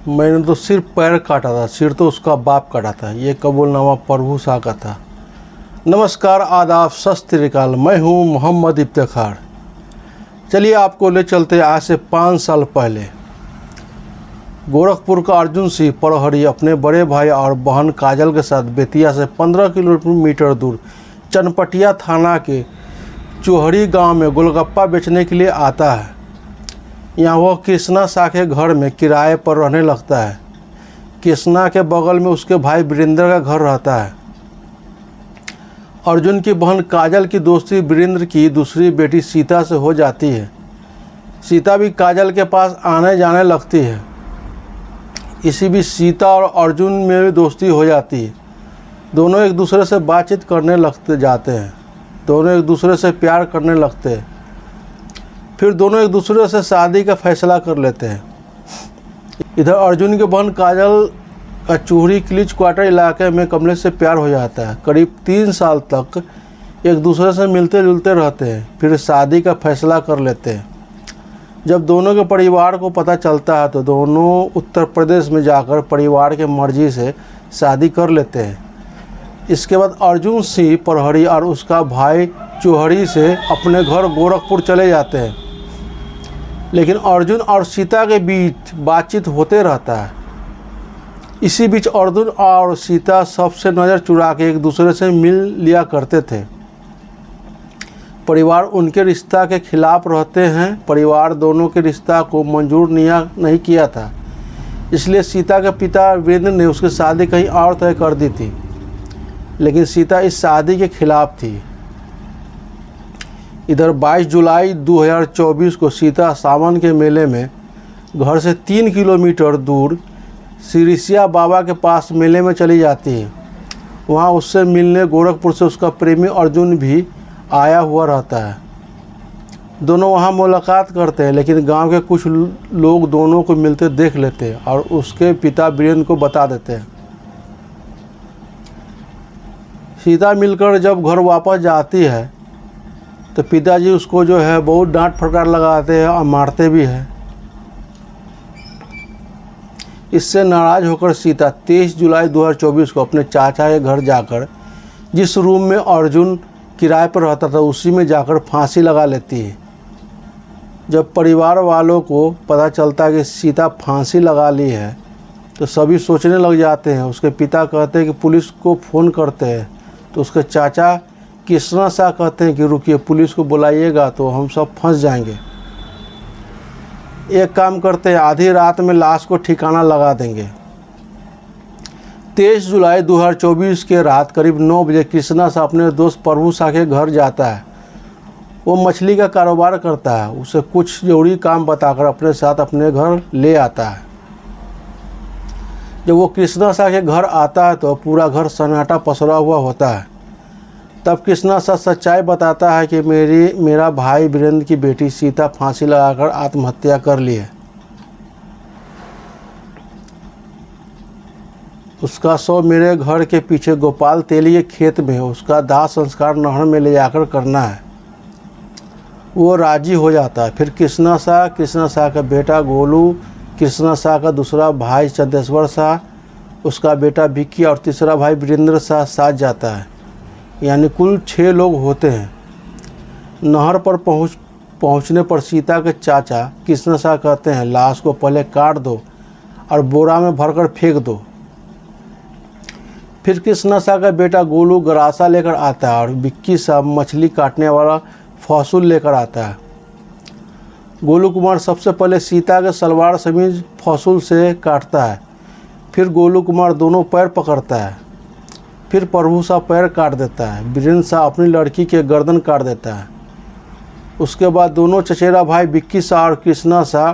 मैंने तो सिर्फ पैर काटा था, सिर तो उसका बाप काटा था। ये कबूलनामा प्रभु शाह का था। नमस्कार, आदाब, सत श्री अकाल। मैं हूँ मोहम्मद इफ्तिखार। चलिए आपको ले चलते हैं आज से 5 साल पहले। गोरखपुर का अर्जुन सिंह परहरी अपने बड़े भाई और बहन काजल के साथ बेतिया से 15 किलोमीटर दूर चनपटिया थाना के चोहरी गांव में गोलगप्पा बेचने के लिए आता है। यहाँ वह कृष्णा शाह के घर में किराए पर रहने लगता है। कृष्णा के बगल में उसके भाई वीरेंद्र का घर रहता है। अर्जुन की बहन काजल की दोस्ती वीरेंद्र की दूसरी बेटी सीता से हो जाती है। सीता भी काजल के पास आने जाने लगती है। इसी बीच सीता और अर्जुन में भी दोस्ती हो जाती है। दोनों एक दूसरे से बातचीत करने लगते जाते हैं। दोनों एक दूसरे से प्यार करने लगते हैं। फिर दोनों एक दूसरे से शादी का फैसला कर लेते हैं। इधर अर्जुन की बहन काजल का चूहरी क्लीच क्वार्टर इलाके में कमलेश से प्यार हो जाता है। करीब 3 साल तक एक दूसरे से मिलते जुलते रहते हैं। फिर शादी का फैसला कर लेते हैं। जब दोनों के परिवार को पता चलता है तो दोनों उत्तर प्रदेश में जाकर परिवार के मर्जी से शादी कर लेते हैं। इसके बाद अर्जुन सिंह परहरी और उसका भाई चोहरी से अपने घर गोरखपुर चले जाते हैं। लेकिन अर्जुन और सीता के बीच बातचीत होते रहता है। इसी बीच अर्जुन और सीता सबसे नज़र चुरा के एक दूसरे से मिल लिया करते थे। परिवार उनके रिश्ता के खिलाफ रहते हैं। परिवार दोनों के रिश्ता को मंजूर नहीं किया था। इसलिए सीता के पिता वीरेंद्र ने उसकी शादी कहीं और तय कर दी थी। लेकिन सीता इस शादी के खिलाफ थी। इधर 22 जुलाई 2024 को सीता सावन के मेले में घर से 3 किलोमीटर दूर सिरिसिया बाबा के पास मेले में चली जाती है। वहाँ उससे मिलने गोरखपुर से उसका प्रेमी अर्जुन भी आया हुआ रहता है। दोनों वहाँ मुलाकात करते हैं। लेकिन गांव के कुछ लोग दोनों को मिलते देख लेते हैं और उसके पिता वीरेंद्र को बता देते हैं। सीता मिलकर जब घर वापस जाती है तो पिताजी उसको बहुत डांट फटकार लगाते हैं और मारते भी हैं। इससे नाराज़ होकर सीता 23 जुलाई 2024 को अपने चाचा के घर जाकर जिस रूम में अर्जुन किराए पर रहता था उसी में जाकर फांसी लगा लेती है। जब परिवार वालों को पता चलता है कि सीता फांसी लगा ली है तो सभी सोचने लग जाते हैं। उसके पिता कहते हैं कि पुलिस को फ़ोन करते हैं। तो उसके चाचा कृष्णा शाह कहते हैं कि रुकिए, पुलिस को बुलाइएगा तो हम सब फंस जाएंगे। एक काम करते हैं, आधी रात में लाश को ठिकाना लगा देंगे। 23 जुलाई 2024 के रात करीब 9 बजे कृष्णा शाह अपने दोस्त प्रभु शाह के घर जाता है। वो मछली का कारोबार करता है। उसे कुछ जरूरी काम बताकर अपने साथ अपने घर ले आता है। जब वो कृष्णा शाह के घर आता है तो पूरा घर सन्नाटा पसरा हुआ होता है। तब कृष्णा शाह सच्चाई बताता है कि मेरा भाई वीरेंद्र की बेटी सीता फांसी लगाकर आत्महत्या कर ली है। उसका शव मेरे घर के पीछे गोपाल तेली के खेत में उसका दाह संस्कार नहर में ले जाकर करना है। वो राजी हो जाता है। फिर कृष्णा शाह का बेटा गोलू, कृष्णा शाह का दूसरा भाई चंदेश्वर शाह, उसका बेटा विक्की और तीसरा भाई वीरेंद्र शाह साथ जाता है। यानी कुल 6 लोग होते हैं। नहर पर पहुंचने पर सीता के चाचा कृष्णा शाह कहते हैं लाश को पहले काट दो और बोरा में भरकर फेंक दो। फिर कृष्णा शाह का बेटा गोलू गरासा लेकर आता है और विक्की शाह मछली काटने वाला फसूल लेकर आता है। गोलू कुमार सबसे पहले सीता के सलवार समीज फसूल से काटता है। फिर गोलू कुमार दोनों पैर पकड़ता है। फिर प्रभु शाह पैर काट देता है। वीरेंद्र शाह अपनी लड़की के गर्दन काट देता है। उसके बाद दोनों चचेरा भाई विक्की शाह और कृष्णा शाह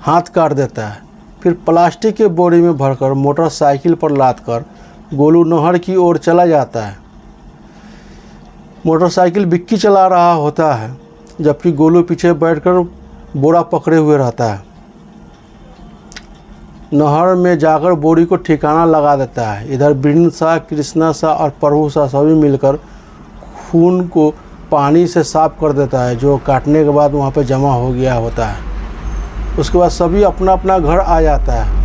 हाथ काट देता है। फिर प्लास्टिक के बोरी में भरकर मोटरसाइकिल पर लादकर गोलू नहर की ओर चला जाता है। मोटरसाइकिल विक्की चला रहा होता है जबकि गोलू पीछे बैठकर बोरा पकड़े हुए रहता है। नहर में जाकर बोरी को ठिकाना लगा देता है। इधर वीरेंद्र शाह, कृष्णा शाह और प्रभु शाह सभी मिलकर खून को पानी से साफ कर देता है जो काटने के बाद वहाँ पर जमा हो गया होता है। उसके बाद सभी अपना अपना घर आ जाता है।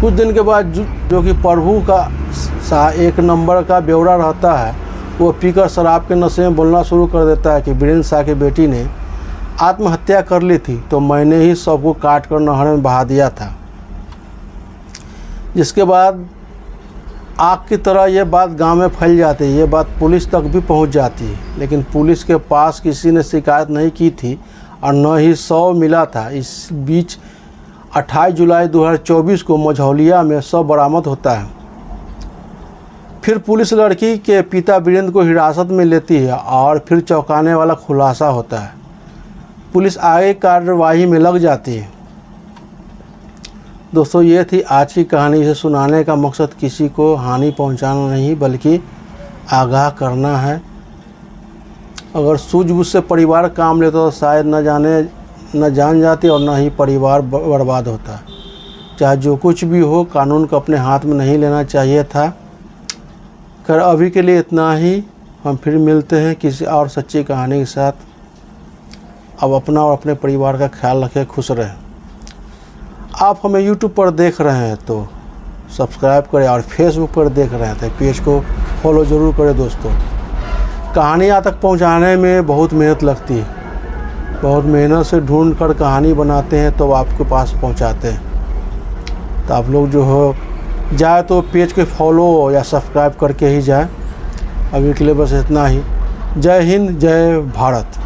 कुछ दिन के बाद जो कि प्रभु का एक नंबर का बेवड़ा रहता है, वो पीकर शराब के नशे में बोलना शुरू कर देता है कि वीरेंद्र शाह की बेटी ने आत्महत्या कर ली थी तो मैंने ही सबको काट कर नहर में बहा दिया था। जिसके बाद आग की तरह ये बात गांव में फैल जाती है, ये बात पुलिस तक भी पहुंच जाती है, लेकिन पुलिस के पास किसी ने शिकायत नहीं की थी और न ही 100 मिला था। इस बीच 28 जुलाई 2024 को मझौलिया में शव बरामद होता है। फिर पुलिस लड़की के पिता वीरेंद्र को हिरासत में लेती है और फिर चौंकाने वाला खुलासा होता है। पुलिस आगे कार्रवाई में लग जाती है। दोस्तों, ये थी आज की कहानी। इसे सुनाने का मकसद किसी को हानि पहुंचाना नहीं बल्कि आगाह करना है। अगर सूझबूझ से परिवार काम लेता तो शायद न जान जाती और न ही परिवार बर्बाद होता। चाहे जो कुछ भी हो, कानून को अपने हाथ में नहीं लेना चाहिए था। खैर, अभी के लिए इतना ही। हम फिर मिलते हैं किसी और सच्ची कहानी के साथ। अब अपना और अपने परिवार का ख्याल रखें, खुश रहें। आप हमें YouTube पर देख रहे हैं तो सब्सक्राइब करें और Facebook पर देख रहे हैं तो पेज को फॉलो ज़रूर करें। दोस्तों, कहानी यहाँ तक पहुँचाने में बहुत मेहनत लगती है। बहुत मेहनत से ढूंढ कर कहानी बनाते हैं तो आपके पास पहुँचाते हैं। तो आप लोग जो हो जाए तो पेज के फॉलो या सब्सक्राइब करके ही जाए। अभी के लिए बस इतना ही। जय हिंद, जय भारत।